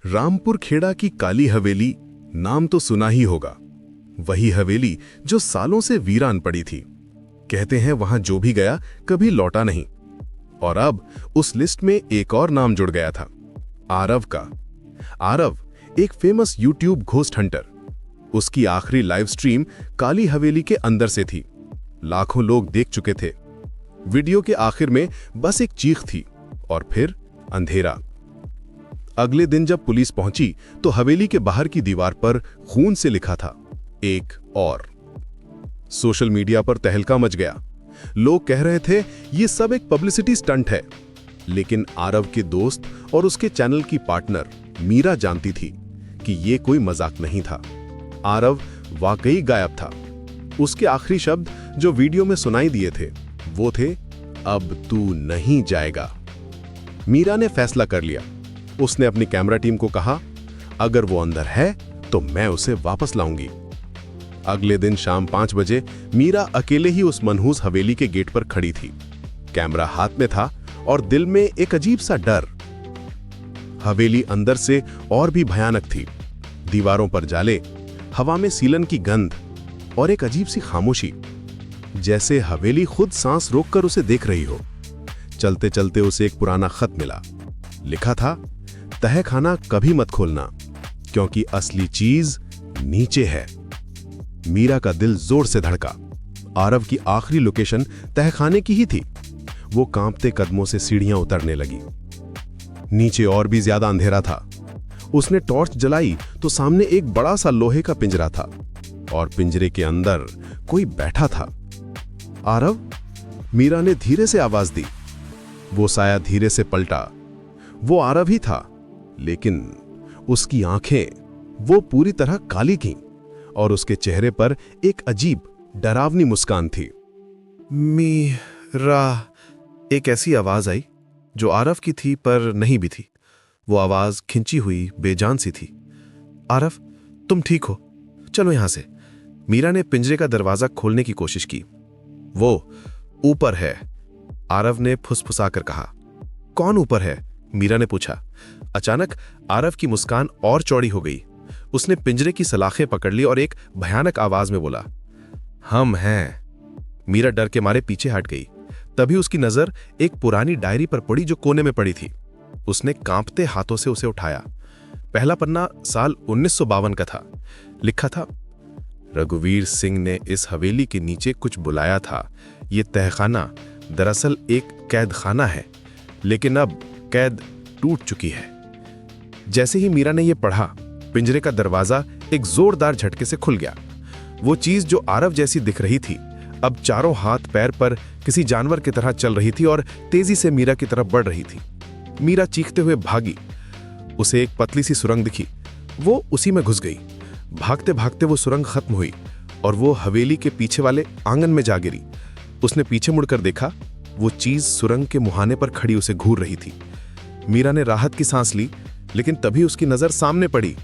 रामपुर खेड़ा की काली हवेली नाम तो सुना ही होगा। वही हवेली जो सालों से वीरान पड़ी थी। कहते हैं वहां जो भी गया कभी लौटा नहीं। और अब उस लिस्ट में एक और नाम जुड़ गया था, आरव का। आरव एक फेमस यूट्यूब घोस्ट हंटर। उसकी आखिरी लाइव स्ट्रीम काली हवेली के अंदर से थी। लाखों लोग देख चुके थे। वीडियो के आखिर में बस एक चीख थी और फिर अंधेरा। अगले दिन जब पुलिस पहुंची तो हवेली के बाहर की दीवार पर खून से लिखा था, एक और। सोशल मीडिया पर तहलका मच गया। लोग कह रहे थे ये सब एक पब्लिसिटी स्टंट है। लेकिन आरव के दोस्त और उसके चैनल की पार्टनर मीरा जानती थी कि ये कोई मजाक नहीं था। आरव वाकई गायब था। उसके आखिरी शब्द जो वीडियो में सुनाई दिए थे वो थे, अब तू नहीं जाएगा। मीरा ने फैसला कर लिया। उसने अपनी कैमरा टीम को कहा, अगर वो अंदर है तो मैं उसे वापस लाऊंगी। अगले दिन शाम 5 बजे मीरा अकेले ही उस मनहूस हवेली के गेट पर खड़ी थी। कैमरा हाथ में था और दिल में एक अजीब सा डर। हवेली अंदर से और भी भयानक थी। दीवारों पर जाले, हवा में सीलन की गंध और एक अजीब सी खामोशी, जैसे हवेली खुद सांस रोककर उसे देख रही हो। चलते चलते उसे एक पुराना खत मिला। लिखा था, तहखाना कभी मत खोलना क्योंकि असली चीज नीचे है। मीरा का दिल जोर से धड़का। आरव की आखिरी लोकेशन तहखाने की ही थी। वो कांपते कदमों से सीढ़ियां उतरने लगी। नीचे और भी ज्यादा अंधेरा था। उसने टॉर्च जलाई तो सामने एक बड़ा सा लोहे का पिंजरा था और पिंजरे के अंदर कोई बैठा था। आरव, मीरा ने धीरे से आवाज दी। वो साया धीरे से पलटा। वो आरव ही था, लेकिन उसकी आंखें वो पूरी तरह काली थीं और उसके चेहरे पर एक अजीब डरावनी मुस्कान थी। मीरा, एक ऐसी आवाज आई जो आरव की थी पर नहीं भी थी। वो आवाज खिंची हुई, बेजान सी थी। आरव, तुम ठीक हो? चलो यहां से। मीरा ने पिंजरे का दरवाजा खोलने की कोशिश की। वो ऊपर है, आरव ने फुसफुसाकर कहा। कौन ऊपर है? मीरा ने पूछा। अचानक आरव की मुस्कान और चौड़ी हो गई। उसने पिंजरे की सलाखें पकड़ ली और एक भयानक आवाज में बोला, हम हैं। मीरा डर के मारे पीछे हट गई। तभी उसकी नजर एक पुरानी डायरी पर पड़ी जो कोने में पड़ी थी। उसने कांपते हाथों से उसे उठाया। पहला पन्ना साल 1952 का था। लिखा था, रघुवीर सिंह ने इस हवेली के नीचे कुछ बुलाया था। ये तहखाना दरअसल एक कैद खाना है, लेकिन अब कैद टूट चुकी है। जैसे ही मीरा ने यह पढ़ा, पिंजरे का दरवाजा एक जोरदार झटके से खुल गया। वो चीज जो आरव जैसी दिख रही थी अब चारों हाथ पैर पर किसी जानवर की तरह चल रही थी और तेजी से मीरा की तरफ बढ़ रही थी। मीरा चीखते हुए भागी। उसे एक पतली सी सुरंग दिखी। वो उसी में घुस गई। भागते भागते वो सुरंग खत्म हुई और वो हवेली के पीछे वाले आंगन में जा गिरी। उसने पीछे मुड़कर देखा। वो चीज सुरंग के मुहाने पर खड़ी उसे घूर रही थी। मीरा ने राहत की सांस ली, लेकिन तभी उसकी नजर सामने पड़ी।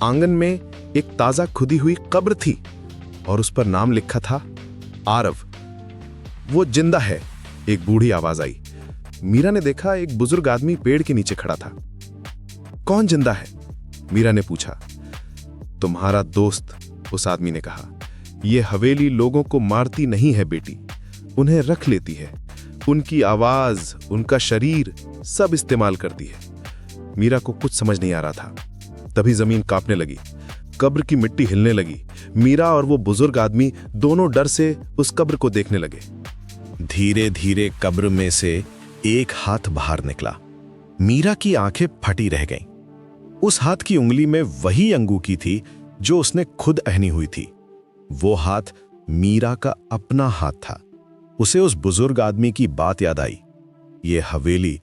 आंगन में एक ताजा खुदी हुई कब्र थी और उस पर नाम लिखा था, आरव। वो जिंदा है, एक बूढ़ी आवाज आई। मीरा ने देखा एक बुजुर्ग आदमी पेड़ के नीचे खड़ा था। कौन जिंदा है? मीरा ने पूछा। तुम्हारा दोस्त, उस आदमी ने कहा। यह हवेली लोगों को मारती नहीं है बेटी, उन्हें रख लेती है। उनकी आवाज, उनका शरीर सब इस्तेमाल करती है। मीरा को कुछ समझ नहीं आ रहा था। तभी जमीन कांपने लगी। कब्र की मिट्टी हिलने लगी। मीरा और वो बुजुर्ग आदमी दोनों डर से उस कब्र को देखने लगे। धीरे धीरे कब्र में से एक हाथ बाहर निकला। मीरा की आंखें फटी रह गईं। उस हाथ की उंगली में वही अंगूठी थी जो उसने खुद पहनी हुई थी। वो हाथ मीरा का अपना हाथ था। उसे उस बुजुर्ग आदमी की बात याद आई, ये हवेली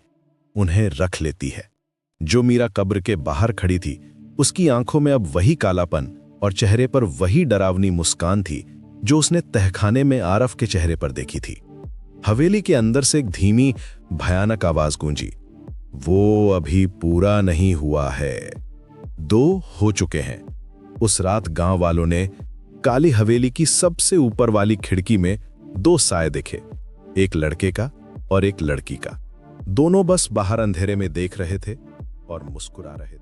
उन्हें रख लेती है। जो मीरा कब्र के बाहर खड़ी थी, उसकी आंखों में अब वही कालापन और चेहरे पर वही डरावनी मुस्कान थी जो उसने तहखाने में आरव के चेहरे पर देखी थी। हवेली के अंदर से एक धीमी भयानक आवाज गूंजी, वो अभी पूरा नहीं हुआ है, 2 हो चुके हैं। उस रात गांव वालों ने काली हवेली की सबसे ऊपर वाली खिड़की में 2 साए दिखे, एक लड़के का और एक लड़की का। दोनों बस बाहर अंधेरे में देख रहे थे और मुस्कुरा रहे थे।